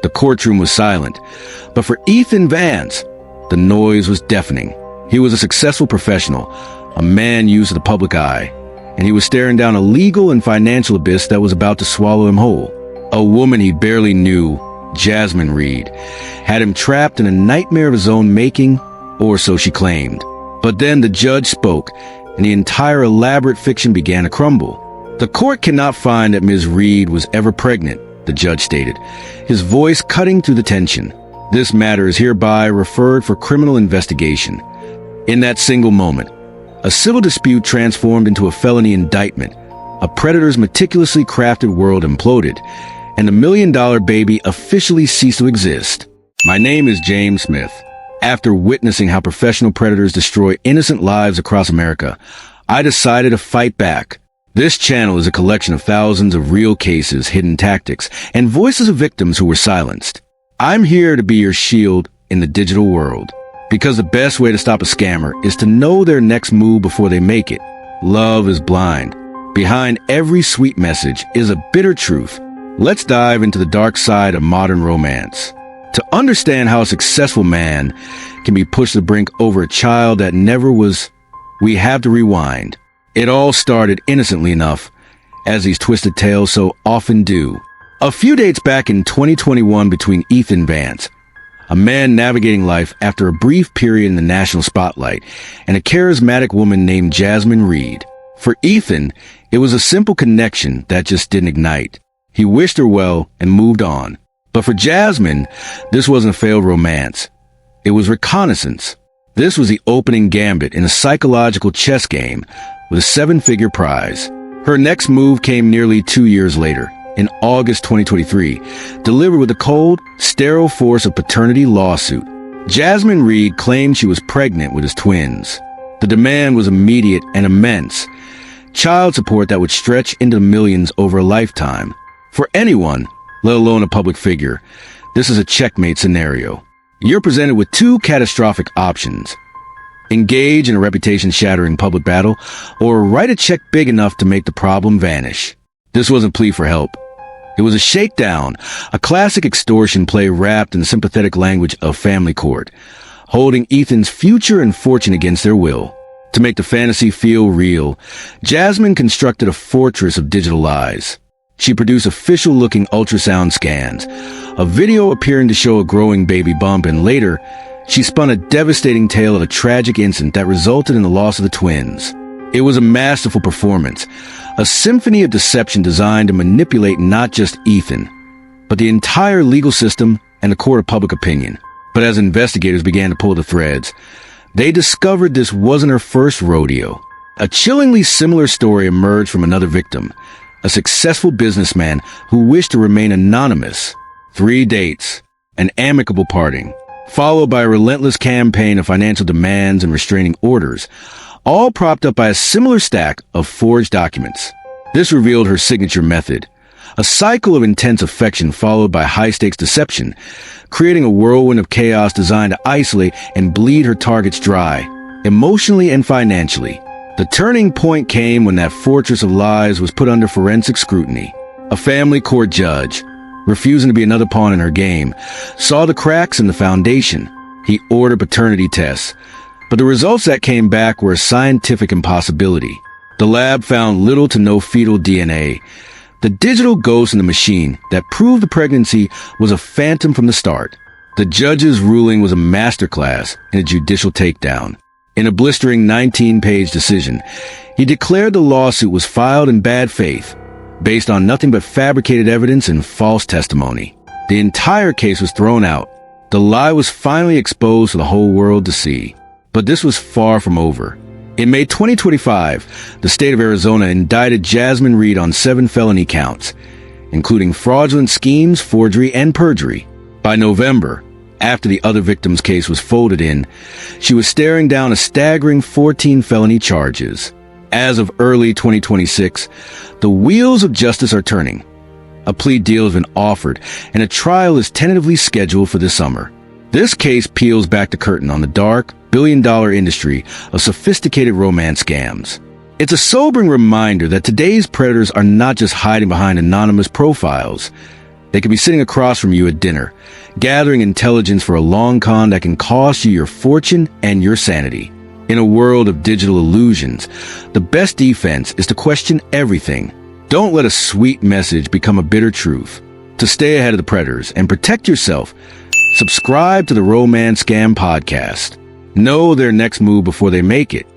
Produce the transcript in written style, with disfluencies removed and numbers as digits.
The courtroom was silent, but for Ethan Vance, the noise was deafening. He was a successful professional, a man used to the public eye, and he was staring down a legal and financial abyss that was about to swallow him whole. A woman he barely knew, Jasmine Reed, had him trapped in a nightmare of his own making, or so she claimed. But then the judge spoke, and the entire elaborate fiction began to crumble. The court cannot find that Ms. Reed was ever pregnant, the judge stated, his voice cutting through the tension. This matter is hereby referred for criminal investigation. In that single moment, a civil dispute transformed into a felony indictment. A predator's meticulously crafted world imploded, and the million-dollar baby officially ceased to exist. My name is James Smith. After witnessing how professional predators destroy innocent lives across America, I decided to fight back. This channel is a collection of thousands of real cases, hidden tactics, and voices of victims who were silenced. I'm here to be your shield in the digital world, because the best way to stop a scammer is to know their next move before they make it. Love is blind. Behind every sweet message is a bitter truth. Let's dive into the dark side of modern romance. To understand how a successful man can be pushed to the brink over a child that never was, we have to rewind. It all started innocently enough, as these twisted tales so often do. A few dates back in 2021 between Ethan Vance, a man navigating life after a brief period in the national spotlight, and a charismatic woman named Jasmine Reed. For Ethan, it was a simple connection that just didn't ignite. He wished her well and moved on. But for Jasmine, this wasn't a failed romance. It was reconnaissance. This was the opening gambit in a psychological chess game with a seven-figure prize. Her next move came nearly 2 years later, in August 2023, delivered with the cold, sterile force of paternity lawsuit. Jasmine Reed claimed she was pregnant with his twins. The demand was immediate and immense. Child support that would stretch into the millions over a lifetime. For anyone, let alone a public figure, this is a checkmate scenario. You're presented with two catastrophic options: engage in a reputation-shattering public battle, or write a check big enough to make the problem vanish. This wasn't a plea for help. It was a shakedown, a classic extortion play wrapped in the sympathetic language of family court, holding Ethan's future and fortune against their will. To make the fantasy feel real, Jasmine constructed a fortress of digital lies. She produced official-looking ultrasound scans, a video appearing to show a growing baby bump, and later, she spun a devastating tale of a tragic incident that resulted in the loss of the twins. It was a masterful performance, a symphony of deception designed to manipulate not just Ethan, but the entire legal system and the court of public opinion. But as investigators began to pull the threads, they discovered this wasn't her first rodeo. A chillingly similar story emerged from another victim, a successful businessman who wished to remain anonymous. 3 dates, an amicable parting, followed by a relentless campaign of financial demands and restraining orders, all propped up by a similar stack of forged documents. This revealed her signature method, a cycle of intense affection followed by high-stakes deception, creating a whirlwind of chaos designed to isolate and bleed her targets dry, emotionally and financially. The turning point came when that fortress of lies was put under forensic scrutiny. A family court judge, refusing to be another pawn in her game, saw the cracks in the foundation. He ordered paternity tests, but the results that came back were a scientific impossibility. The lab found little to no fetal DNA. The digital ghost in the machine that proved the pregnancy was a phantom from the start. The judge's ruling was a masterclass in a judicial takedown. In a blistering 19-page decision, he declared the lawsuit was filed in bad faith, based on nothing but fabricated evidence and false testimony. The entire case was thrown out. The lie was finally exposed for the whole world to see. But this was far from over. In May 2025, the state of Arizona indicted Jasmine Reed on 7 felony counts, including fraudulent schemes, forgery, and perjury. By November, after the other victim's case was folded in, she was staring down a staggering 14 felony charges. As of early 2026, the wheels of justice are turning. A plea deal has been offered, and a trial is tentatively scheduled for this summer. This case peels back the curtain on the dark, billion-dollar industry of sophisticated romance scams. It's a sobering reminder that today's predators are not just hiding behind anonymous profiles. They could be sitting across from you at dinner, gathering intelligence for a long con that can cost you your fortune and your sanity. In a world of digital illusions, the best defense is to question everything. Don't let a sweet message become a bitter truth. To stay ahead of the predators and protect yourself, subscribe to the Romance Scam Podcast. Know their next move before they make it.